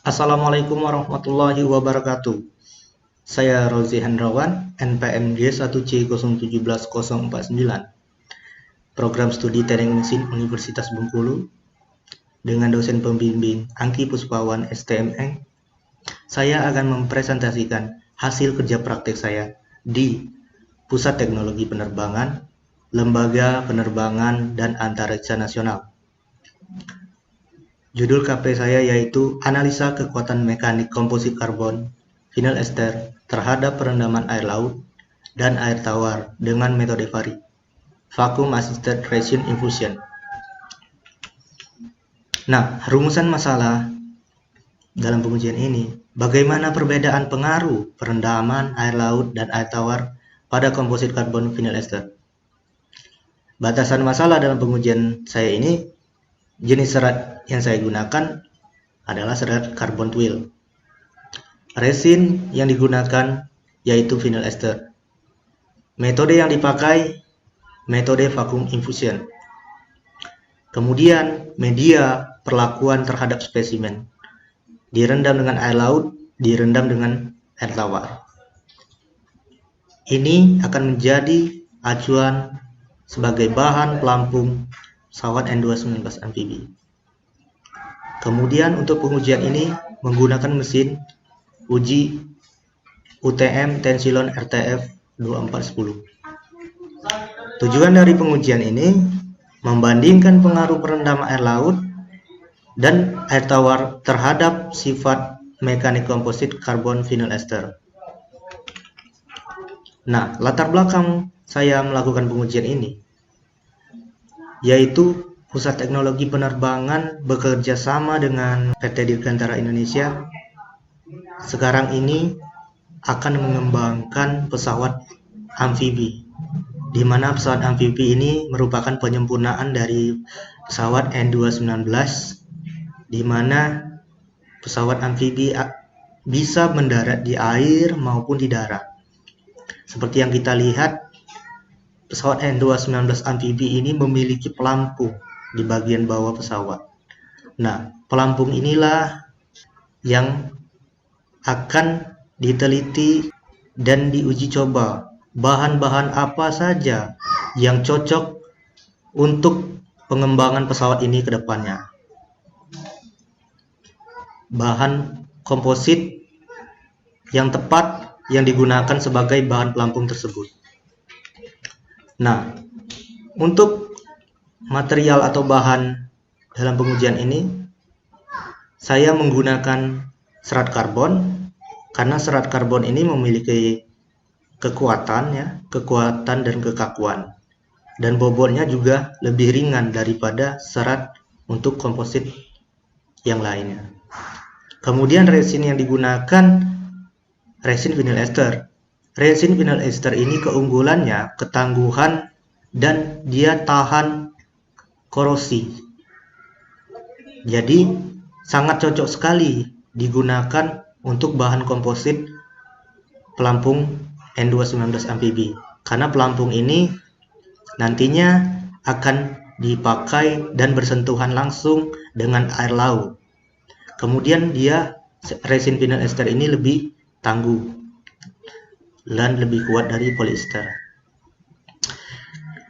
Assalamualaikum warahmatullahi wabarakatuh. Saya Rozi Hendrawan, NPM G1C071049, Program Studi Teknik Mesin Universitas Bengkulu, dengan dosen pembimbing Angki Puspawan STMN. Saya akan mempresentasikan hasil kerja praktek saya di Pusat Teknologi Penerbangan, Lembaga Penerbangan dan Antariksa Nasional. Judul KP saya yaitu Analisa Kekuatan Mekanik Komposit Karbon Vinyl Ester terhadap perendaman air laut dan air tawar dengan metode VARI, Vacuum Assisted Resin Infusion. Nah, rumusan masalah dalam pengujian ini, bagaimana perbedaan pengaruh perendaman air laut dan air tawar pada komposit karbon vinyl ester. Batasan masalah dalam pengujian saya ini, jenis serat yang saya gunakan adalah serat karbon twill. Resin yang digunakan yaitu vinyl ester. Metode yang dipakai metode vacuum infusion. Kemudian media perlakuan terhadap spesimen, direndam dengan air laut, direndam dengan air tawar. Ini akan menjadi acuan sebagai bahan pelampung pesawat N219 amfibi. Kemudian untuk pengujian ini menggunakan mesin uji UTM Tensilon RTF 2410. Tujuan dari pengujian ini membandingkan pengaruh perendaman air laut dan air tawar terhadap sifat mekanik komposit karbon vinyl ester. Nah, latar belakang saya melakukan pengujian ini yaitu Pusat Teknologi Penerbangan bekerja sama dengan PT Dirgantara Indonesia sekarang ini akan mengembangkan pesawat amfibi, di mana pesawat amfibi ini merupakan penyempurnaan dari pesawat N219, di mana pesawat amfibi bisa mendarat di air maupun di darat. Seperti yang kita lihat, pesawat N219 amfibi ini memiliki pelampung di bagian bawah pesawat. Nah, pelampung inilah yang akan diteliti dan diuji coba bahan-bahan apa saja yang cocok untuk pengembangan pesawat ini ke depannya. Bahan komposit yang tepat yang digunakan sebagai bahan pelampung tersebut. Nah, untuk material atau bahan dalam pengujian ini, saya menggunakan serat karbon karena serat karbon ini memiliki kekuatan dan kekakuan, dan bobotnya juga lebih ringan daripada serat untuk komposit yang lainnya. Kemudian resin yang digunakan resin vinyl ester. Resin vinyl ester ini keunggulannya ketangguhan dan dia tahan korosi. Jadi sangat cocok sekali digunakan untuk bahan komposit pelampung N219 amfibi, karena pelampung ini nantinya akan dipakai dan bersentuhan langsung dengan air laut. Kemudian resin vinyl ester ini lebih tangguh dan lebih kuat dari polyester.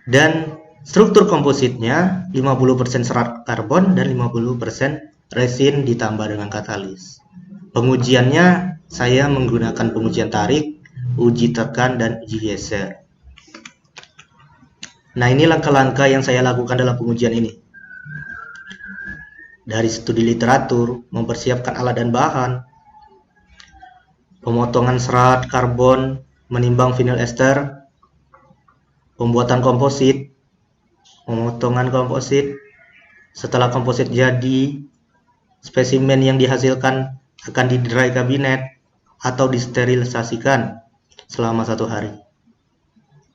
Dan struktur kompositnya 50% serat karbon dan 50% resin ditambah dengan katalis. Pengujiannya saya menggunakan pengujian tarik, uji tekan, dan uji geser. Nah, ini langkah-langkah yang saya lakukan dalam pengujian ini. Dari studi literatur, mempersiapkan alat dan bahan, pemotongan serat karbon, menimbang vinyl ester, pembuatan komposit, pemotongan komposit. Setelah komposit jadi, spesimen yang dihasilkan akan di dry cabinet atau disterilisasikan selama 1 hari.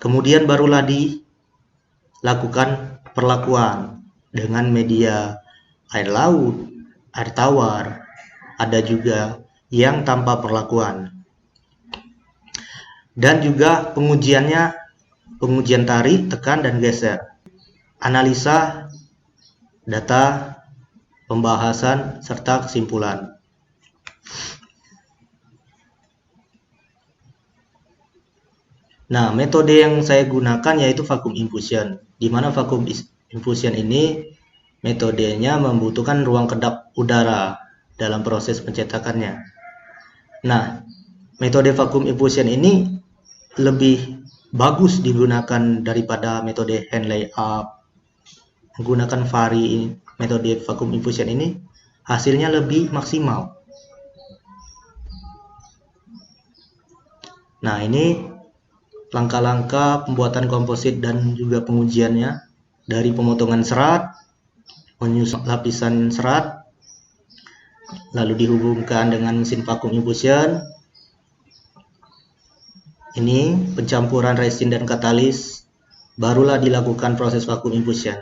Kemudian barulah dilakukan perlakuan dengan media air laut, air tawar, ada juga yang tanpa perlakuan. Dan juga pengujiannya, pengujian tarik, tekan, dan geser. Analisa data, pembahasan, serta kesimpulan. Nah, metode yang saya gunakan yaitu vacuum infusion, di mana vacuum infusion ini metodenya membutuhkan ruang kedap udara dalam proses pencetakannya. Nah, metode vacuum infusion ini lebih bagus digunakan daripada metode hand layup. Menggunakan vari metode vacuum infusion ini hasilnya lebih maksimal. Nah, ini langkah-langkah pembuatan komposit dan juga pengujiannya, dari pemotongan serat, menyusun lapisan serat, lalu dihubungkan dengan mesin vacuum infusion. Ini pencampuran resin dan katalis, barulah dilakukan proses vacuum infusion.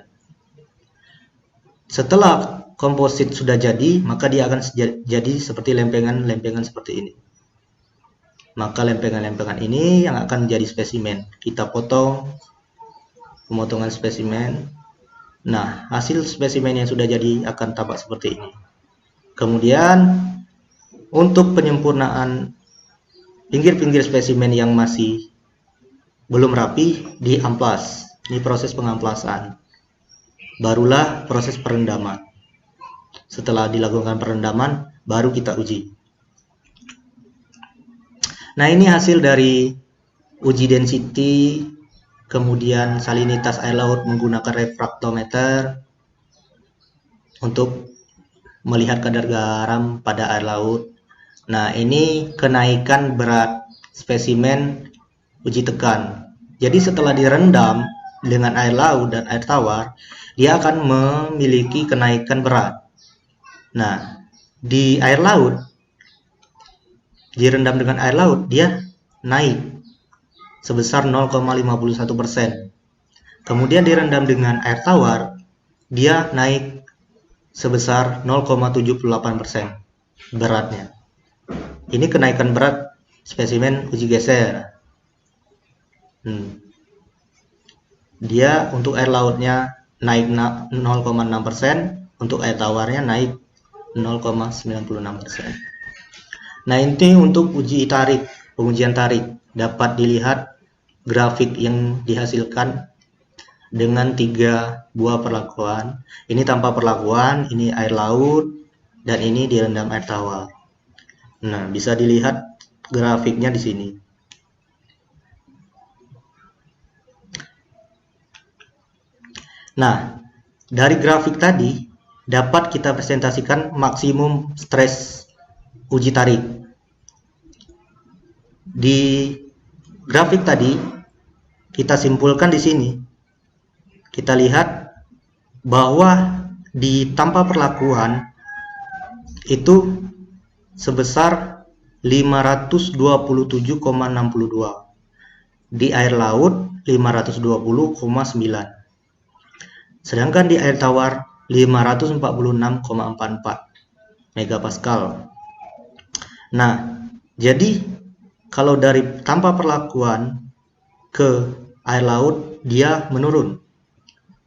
Setelah komposit sudah jadi, maka dia akan jadi seperti lempengan-lempengan seperti ini. Maka lempengan-lempengan ini yang akan menjadi spesimen. Kita potong, pemotongan spesimen. Nah, hasil spesimen yang sudah jadi akan tampak seperti ini. Kemudian, untuk penyempurnaan pinggir-pinggir spesimen yang masih belum rapi, diamplas. Ini proses pengamplasan. Barulah proses perendaman. Setelah dilakukan perendaman, baru kita uji. Nah, ini hasil dari uji density, kemudian salinitas air laut menggunakan refraktometer untuk melihat kadar garam pada air laut. Nah, ini kenaikan berat spesimen uji tekan. Jadi setelah direndam dengan air laut dan air tawar, dia akan memiliki kenaikan berat. Nah, di air laut, direndam dengan air laut, dia naik sebesar 0,51%. Kemudian direndam dengan air tawar, dia naik sebesar 0,78% beratnya. Ini kenaikan berat spesimen uji geser. Dia untuk air lautnya naik 0,6%, untuk air tawarnya naik 0,96%. Nah, ini untuk uji tarik, pengujian tarik. Dapat dilihat grafik yang dihasilkan dengan 3 buah perlakuan. Ini tanpa perlakuan, ini air laut, dan ini direndam air tawar. Nah, bisa dilihat grafiknya di sini. Nah, dari grafik tadi dapat kita presentasikan maksimum stres uji tarik. Di grafik tadi kita simpulkan di sini. Kita lihat bahwa di tanpa perlakuan itu sebesar 527,62. Di air laut 520,9. Sedangkan di air tawar 546,44 megapascal. Nah, jadi kalau dari tanpa perlakuan ke air laut dia menurun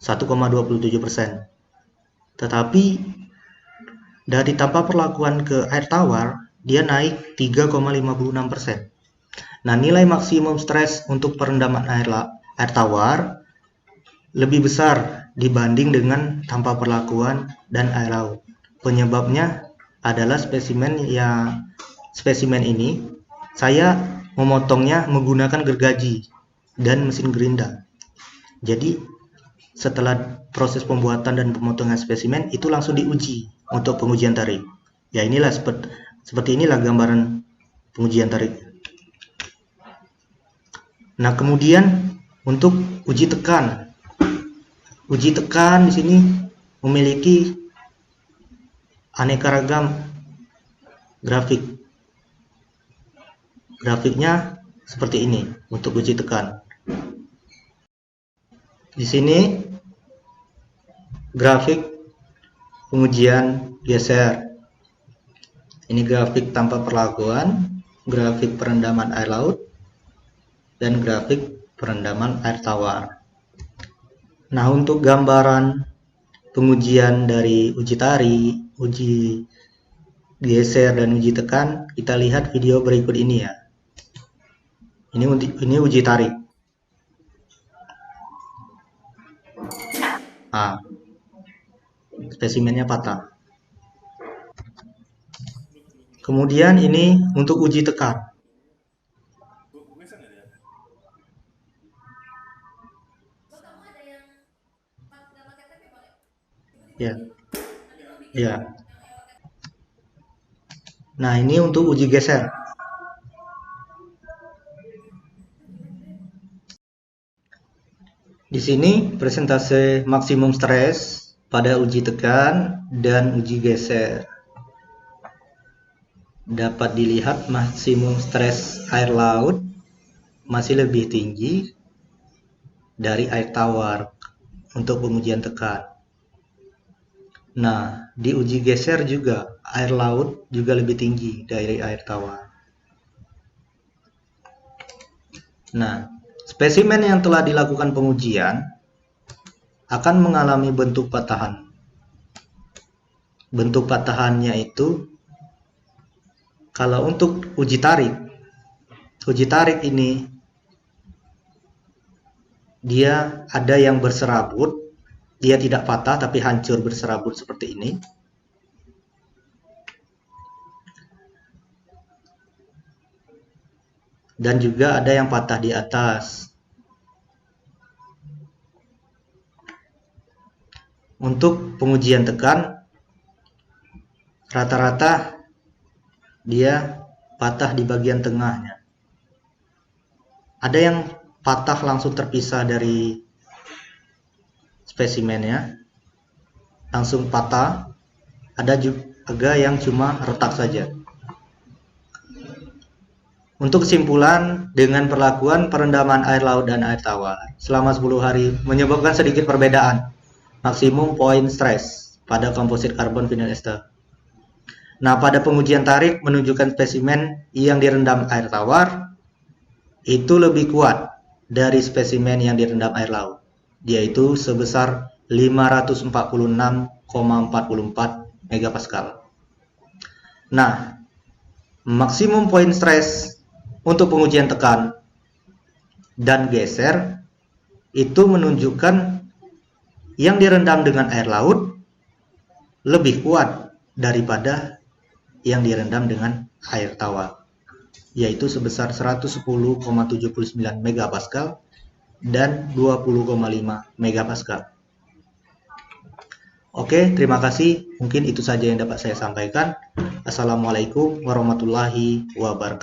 1,27%. Tetapi dari tanpa perlakuan ke air tawar dia naik 3,56%. Nah, nilai maksimum stres untuk perendaman air tawar lebih besar dibanding dengan tanpa perlakuan dan air laut. Penyebabnya adalah spesimen ini saya memotongnya menggunakan gergaji dan mesin gerinda. Jadi setelah proses pembuatan dan pemotongan spesimen itu langsung diuji untuk pengujian tarik. Ya, inilah seperti inilah gambaran pengujian tarik. Nah, kemudian untuk uji tekan. Uji tekan di sini memiliki aneka ragam grafik. Grafiknya seperti ini untuk uji tekan. Di sini grafik pengujian geser. Ini grafik tanpa perlakuan, grafik perendaman air laut, dan grafik perendaman air tawar. Nah, untuk gambaran pengujian dari uji tarik, uji geser dan uji tekan, kita lihat video berikut ini ya. Ini uji tarik. Nah, spesimennya patah. Kemudian ini untuk uji tekan. Ya. Ya. Nah, ini untuk uji geser. Di sini persentase maksimum stres pada uji tekan dan uji geser. Dapat dilihat maksimum stres air laut masih lebih tinggi dari air tawar untuk pengujian tekan. Nah, di uji geser juga air laut juga lebih tinggi dari air tawar. Nah, spesimen yang telah dilakukan pengujian akan mengalami bentuk patahan. Bentuk patahannya itu, kalau untuk uji tarik ini dia ada yang berserabut, dia tidak patah tapi hancur berserabut seperti ini. Dan juga ada yang patah di atas. Untuk pengujian tekan, rata-rata dia patah di bagian tengahnya. Ada yang patah langsung terpisah dari spesimennya, langsung patah. Ada juga yang cuma retak saja. Untuk kesimpulan, dengan perlakuan perendaman air laut dan air tawar selama 10 hari menyebabkan sedikit perbedaan maksimum point stress pada komposit karbon vinyl ester. Nah, pada pengujian tarik menunjukkan spesimen yang direndam air tawar itu lebih kuat dari spesimen yang direndam air laut, yaitu sebesar 546,44 megapascal. Nah, maksimum point stress untuk pengujian tekan dan geser itu menunjukkan yang direndam dengan air laut lebih kuat daripada yang direndam dengan air tawar, yaitu sebesar 110,79 megapascal dan 20,5 megapascal. Oke, terima kasih. Mungkin itu saja yang dapat saya sampaikan. Assalamualaikum warahmatullahi wabarakatuh.